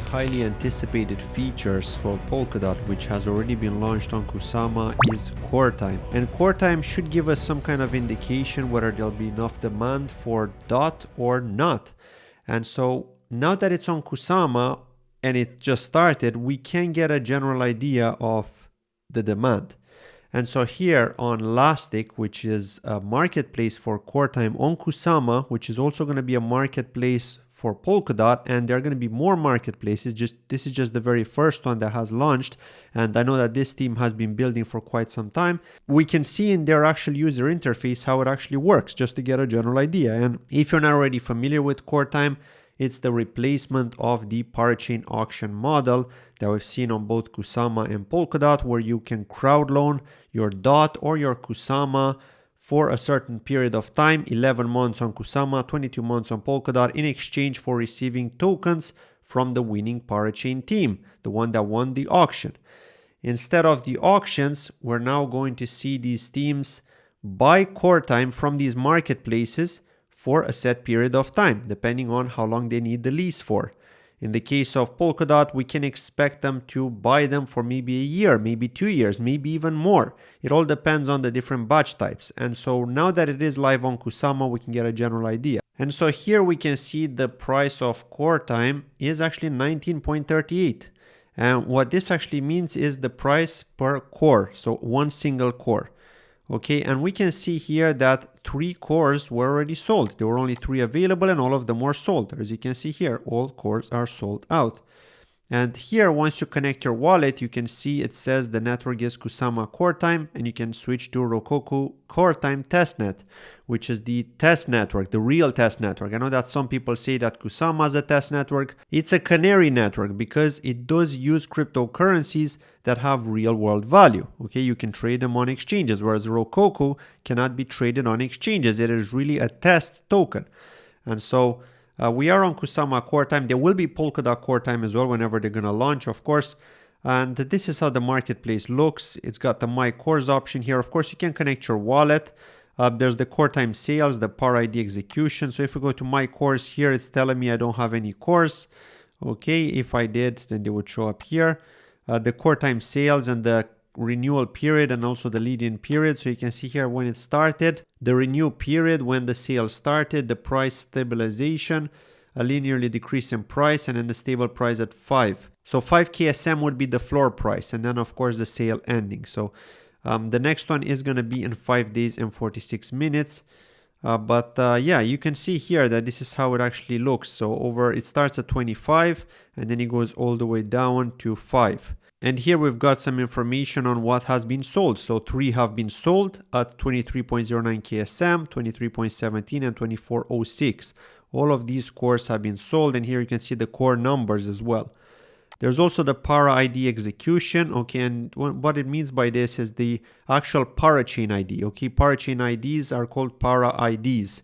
highly anticipated features for Polkadot, which has already been launched on Kusama, is Coretime. And Coretime should give us some kind of indication whether there'll be enough demand for DOT or not. And so now that it's on Kusama and it just started, we can get a general idea of the demand. And so here on Lastic, which is a marketplace for Coretime on Kusama, which is also going to be a marketplace for Polkadot, and there are going to be more marketplaces. This is just the very first one that has launched, and I know that this team has been building for quite some time. We can see in their actual user interface how it actually works, just to get a general idea. And if you're not already familiar with Coretime, it's the replacement of the Parachain auction model that we've seen on both Kusama and Polkadot, where you can crowd loan your DOT or your Kusama for a certain period of time, 11 months on Kusama, 22 months on Polkadot, in exchange for receiving tokens from the winning Parachain team, the one that won the auction. Instead of the auctions, we're now going to see these teams buy Coretime from these marketplaces for a set period of time, depending on how long they need the lease for. In the case of Polkadot, we can expect them to buy them for maybe a year, maybe 2 years, maybe even more. It all depends on the different batch types. And so now that it is live on Kusama, we can get a general idea. And so here we can see the price of Coretime is actually 19.38. And what this actually means is the price per core, so one single core. Okay, and we can see here that 3 cores were already sold. There were only 3 available and all of them were sold. As you can see here, all cores are sold out. And here, once you connect your wallet, you can see it says the network is Kusama Coretime, and you can switch to Roku Coretime testnet, which is the test network, the real test network. I know that some people say that Kusama is a test network. It's a canary network because it does use cryptocurrencies that have real world value. Okay, you can trade them on exchanges, whereas Roku cannot be traded on exchanges. It is really a test token. And so we are on Kusama Coretime. There will be Polkadot Coretime as well whenever they're going to launch, of course. And this is how the marketplace looks. It's got the My Cores option here. Of course, you can connect your wallet. There's the Coretime sales, the Par ID execution. So if we go to My Cores here, it's telling me I don't have any cores. Okay, if I did, then they would show up here. The Coretime sales and the renewal period and also the lead-in period. So you can see here when it started, the renew period, when the sale started, the price stabilization, a linearly decrease in price, and then the stable price at 5. So 5 KSM would be the floor price, and then of course the sale ending. So the next one is going to be in 5 days and 46 minutes. Yeah, you can see here that this is how it actually looks. So it starts at 25 and then it goes all the way down to 5. And here we've got some information on what has been sold. So 3 have been sold at 23.09 KSM, 23.17 and 24.06. All of these cores have been sold, and here you can see the core numbers as well. There's also the Para ID execution. Okay, and what it means by this is the actual Parachain ID. Okay, Parachain IDs are called Para IDs.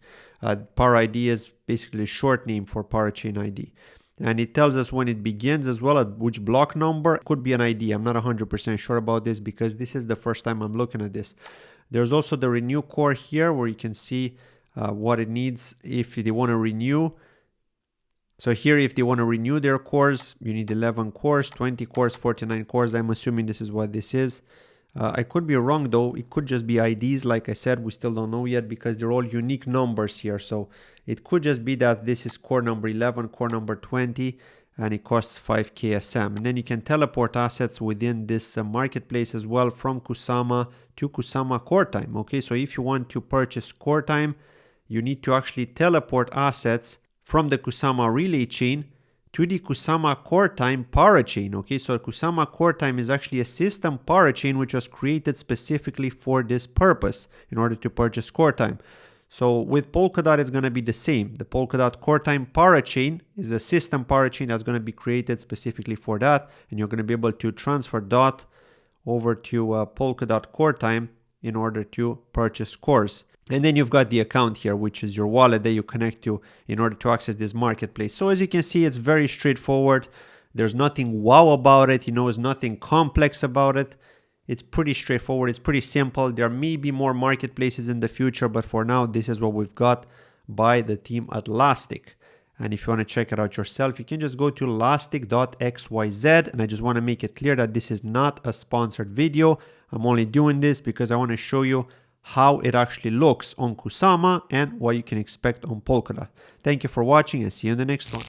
Para ID is basically a short name for Parachain ID. And it tells us when it begins as well, at which block number. It could be an ID. I'm not 100% sure about this because this is the first time I'm looking at this. There's also the renew core here where you can see what it needs if they want to renew. So here, if they want to renew their cores, you need 11 cores, 20 cores, 49 cores. I'm assuming this is what this is. I could be wrong though. It could just be IDs. Like I said, we still don't know yet because they're all unique numbers here. So it could just be that this is core number 11, core number 20, and it costs 5 KSM. And then you can teleport assets within this marketplace as well from Kusama to Kusama Coretime. Okay, so if you want to purchase Coretime, you need to actually teleport assets from the Kusama relay chain to the Kusama Coretime parachain. Okay, so Kusama Coretime is actually a system parachain which was created specifically for this purpose in order to purchase Coretime. So with Polkadot, it's going to be the same. The Polkadot Coretime parachain is a system parachain that's going to be created specifically for that, and you're going to be able to transfer DOT over to Polkadot Coretime in order to purchase cores. And then you've got the account here, which is your wallet that you connect to in order to access this marketplace. So as you can see, it's very straightforward. There's nothing wow about it, there's nothing complex about it. It's pretty straightforward. It's pretty simple. There may be more marketplaces in the future, but for now, this is what we've got by the team at Lastic. And if you want to check it out yourself, you can just go to lastic.xyz. And I just want to make it clear that this is not a sponsored video. I'm only doing this because I want to show you how it actually looks on Kusama and what you can expect on Polkadot. Thank you for watching and see you in the next one.